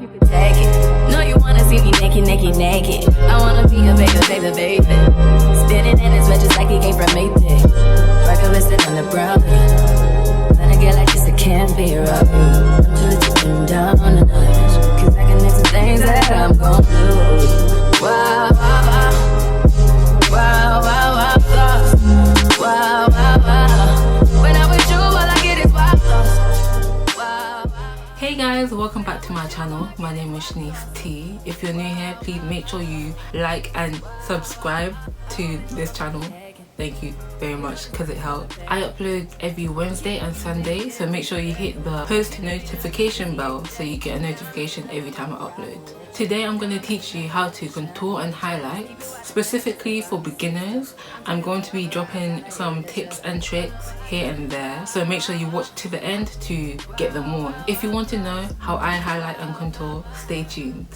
you could take it. No, you wanna see me naked, naked, naked. I wanna be a baby, baby, baby. Spitting in his red just like he came from Maytag. Rocket listed on the brown. When I get like this, it can't be rough. I'm too late down on the notch. Cause I can make some things that I'm gon' do. Wow, wow, wow. Wow, wow, wow, thoughts. Wow, wow, wow. When I'm with you, all I get is wild thoughts. Wow, wow. Hey guys, welcome back to my channel. My name is Shaniece T. If you're new here, please make sure you like and subscribe to this channel. Thank you very much because it helps. I upload every Wednesday and Sunday, so make sure you hit the post notification bell so you get a notification every time I upload. Today I'm going to teach you how to contour and highlight, specifically for beginners. I'm going to be dropping some tips and tricks here and there, so make sure you watch to the end to get them all. If you want to know how I highlight and contour, stay tuned.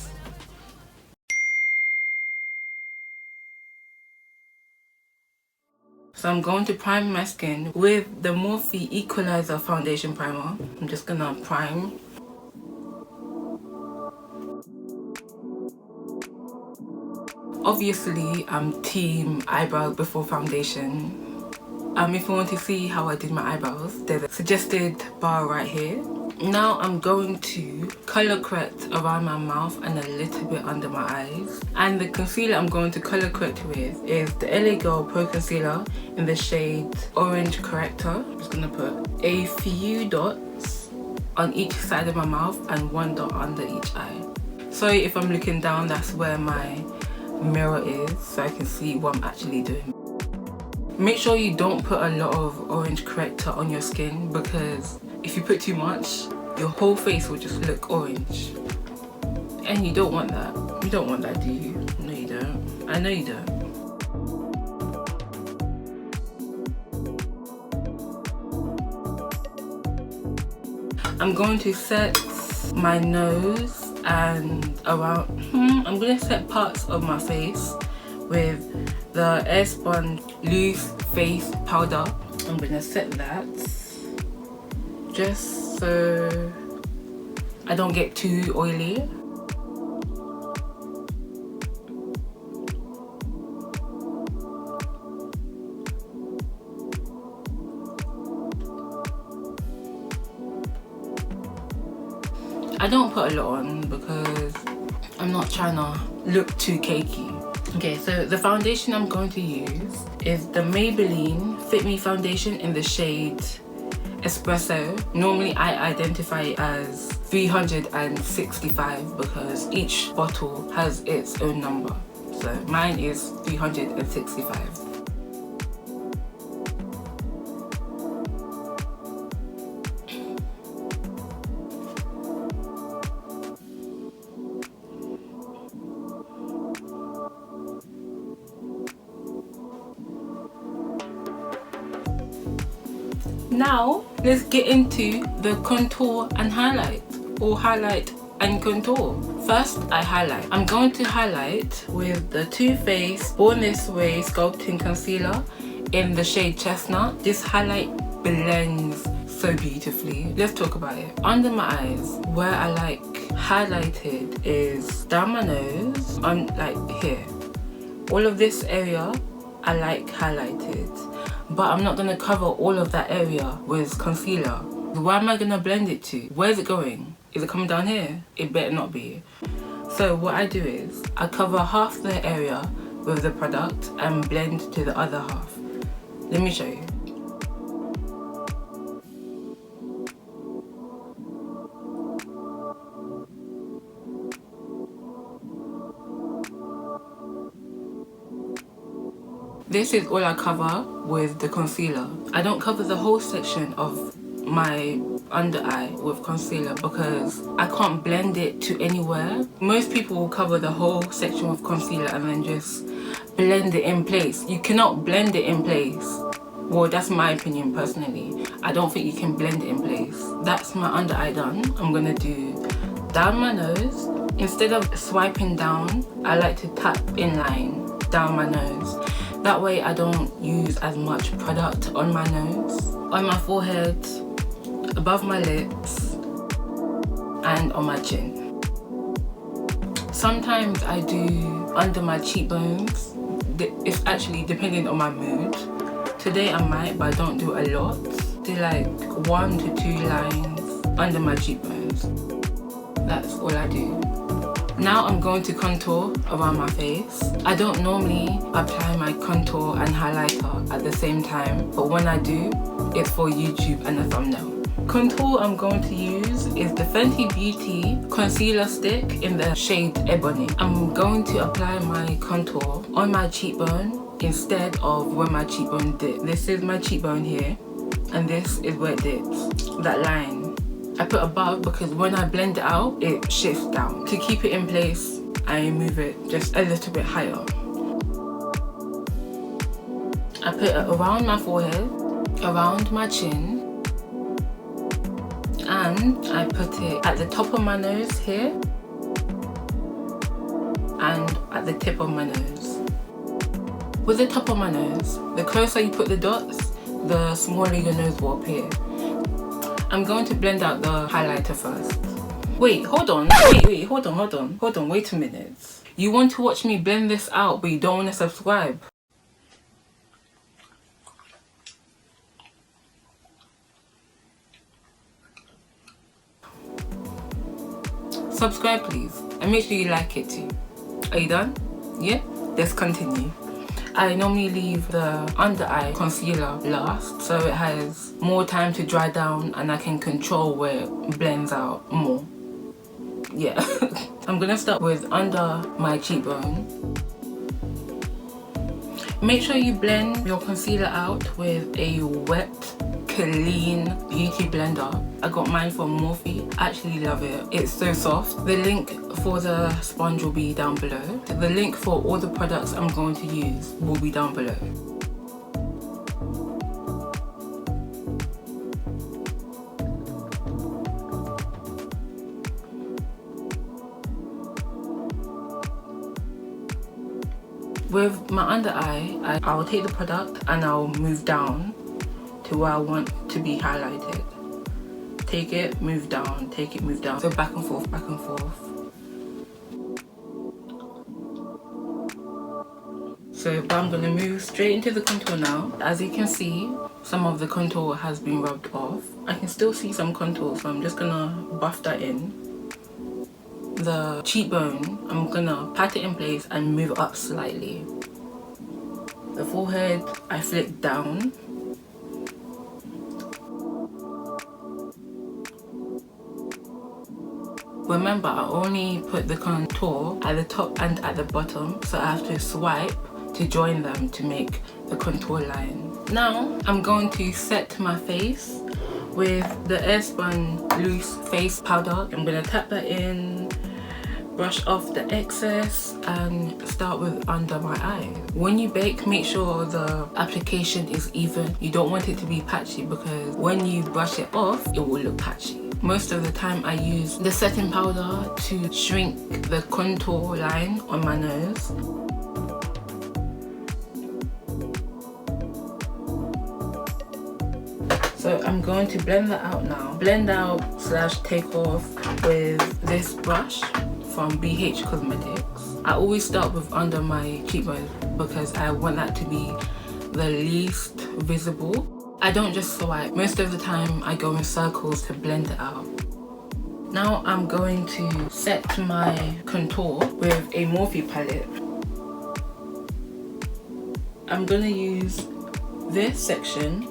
So I'm going to prime my skin with the Morphe Equalizer Foundation Primer. I'm just gonna prime. Obviously, I'm team eyebrow before foundation. If you want to see how I did my eyebrows, there's a suggested bar right here. Now I'm going to color correct around my mouth and a little bit under my eyes. And the concealer I'm going to color correct with is the LA Girl Pro Concealer in the shade Orange Corrector. I'm just gonna put a few dots on each side of my mouth and one dot under each eye. Sorry if I'm looking down, that's where my mirror is, so I can see what I'm actually doing. Make sure you don't put a lot of orange corrector on your skin, because if you put too much, your whole face will just look orange. And you don't want that. You don't want that, do you? No, you don't. I know you don't. I'm going to set my nose and around, I'm going to set parts of my face with the Airspun Loose Face Powder. I'm going to set that just so I don't get too oily. I don't put a lot on because I'm not trying to look too cakey. Okay, so the foundation I'm going to use is the Maybelline Fit Me foundation in the shade Espresso. Normally I identify it as 365 because each bottle has its own number. So mine is 365. Now, let's get into the contour and highlight, or highlight and contour. First, I highlight. I'm going to highlight with the Too Faced Born This Way Sculpting Concealer in the shade Chestnut. This highlight blends so beautifully. Let's talk about it. Under my eyes, where I like highlighted is down my nose, on like here. All of this area, I like highlighted. But I'm not going to cover all of that area with concealer. Where am I going to blend it to? Where's it going? Is it coming down here? It better not be. So what I do is I cover half the area with the product and blend to the other half. Let me show you. This is all I cover with the concealer. I don't cover the whole section of my under eye with concealer because I can't blend it to anywhere. Most people will cover the whole section with concealer and then just blend it in place. You cannot blend it in place. Well, that's my opinion personally. I don't think you can blend it in place. That's my under eye done. I'm gonna do down my nose. Instead of swiping down, I like to tap in line down my nose. That way I don't use as much product on my nose, on my forehead, above my lips, and on my chin. Sometimes I do under my cheekbones. It's actually depending on my mood. Today I might, but I don't do a lot. Do like 1 to 2 lines under my cheekbones. That's all I do. Now I'm going to contour around my face. I don't normally apply my contour and highlighter at the same time, but when I do, it's for YouTube and a thumbnail. Contour I'm going to use is the Fenty Beauty concealer stick in the shade Ebony. I'm going to apply my contour on my cheekbone instead of where my cheekbone dips. This is my cheekbone here, and this is where it dips, that line. I put above because when I blend it out, it shifts down. To keep it in place, I move it just a little bit higher. I put it around my forehead, around my chin, and I put it at the top of my nose here and at the tip of my nose. With the top of my nose, the closer you put the dots, the smaller your nose will appear. I'm going to blend out the highlighter first. Wait, hold on. Wait, hold on, wait a minute. You want to watch me blend this out, but you don't want to subscribe. Subscribe please, and make sure you like it too. Are you done? Yeah? Let's continue. I normally leave the under eye concealer last, so it has more time to dry down and I can control where it blends out more. Yeah. I'm gonna start with under my cheekbone. Make sure you blend your concealer out with a wet, clean beauty blender. I got mine from Morphe. I actually love it. It's so soft. The link for the sponge will be down below. The link for all the products I'm going to use will be down below. With my under eye, I'll take the product and I'll move down to where I want to be highlighted. Take it, move down, take it, move down. So back and forth, back and forth. So I'm gonna move straight into the contour now. As you can see, some of the contour has been rubbed off. I can still see some contour, so I'm just gonna buff that in. The cheekbone, I'm gonna pat it in place and move up slightly. The forehead, I flick down. Remember, I only put the contour at the top and at the bottom, so I have to swipe to join them to make the contour line. Now, I'm going to set my face with the Airspun Loose Face Powder. I'm going to tap that in, brush off the excess, and start with under my eye. When you bake, make sure the application is even. You don't want it to be patchy because when you brush it off, it will look patchy. Most of the time I use the setting powder to shrink the contour line on my nose. So I'm going to blend that out now. Blend out / take off with this brush from BH Cosmetics. I always start with under my cheekbone because I want that to be the least visible. I don't just swipe. Most of the time I go in circles to blend it out. Now I'm going to set my contour with a Morphe palette. I'm gonna use this section,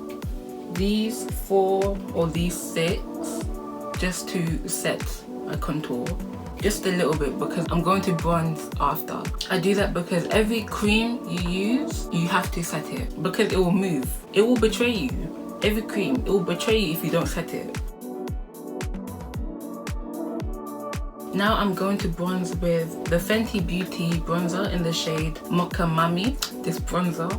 these 4 or these 6, just to set a contour. Just a little bit because I'm going to bronze after. I do that because every cream you use, you have to set it because it will move. It will betray you. Every cream, it will betray you if you don't set it. Now I'm going to bronze with the Fenty Beauty bronzer in the shade Mocha Mami. This bronzer,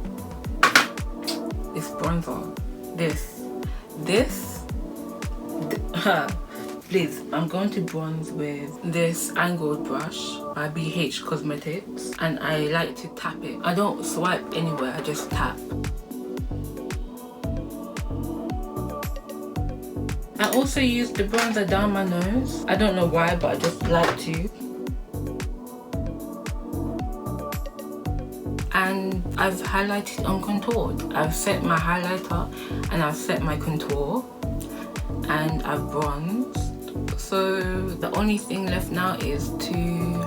please, I'm going to bronze with this angled brush by BH Cosmetics, and I like to tap it. I don't swipe anywhere, I just tap. I also use the bronzer down my nose. I don't know why, but I just like to. and I've highlighted and contoured. I've set my highlighter and I've set my contour and I've bronzed. So the only thing left now is to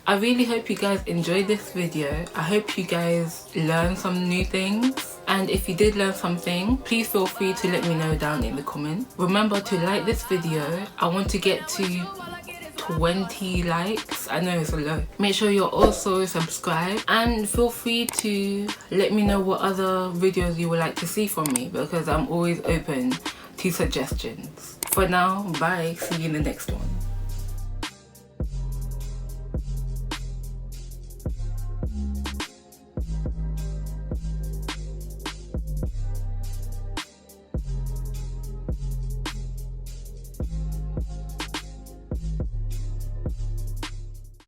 I really hope you guys enjoyed this video. I hope you guys learned some new things. And if you did learn something, please feel free to let me know down in the comments. Remember to like this video. I want to get to 20 likes. I know it's a lot. Make sure you're also subscribed, and feel free to let me know what other videos you would like to see from me, because I'm always open to suggestions. For now, bye. See you in the next one.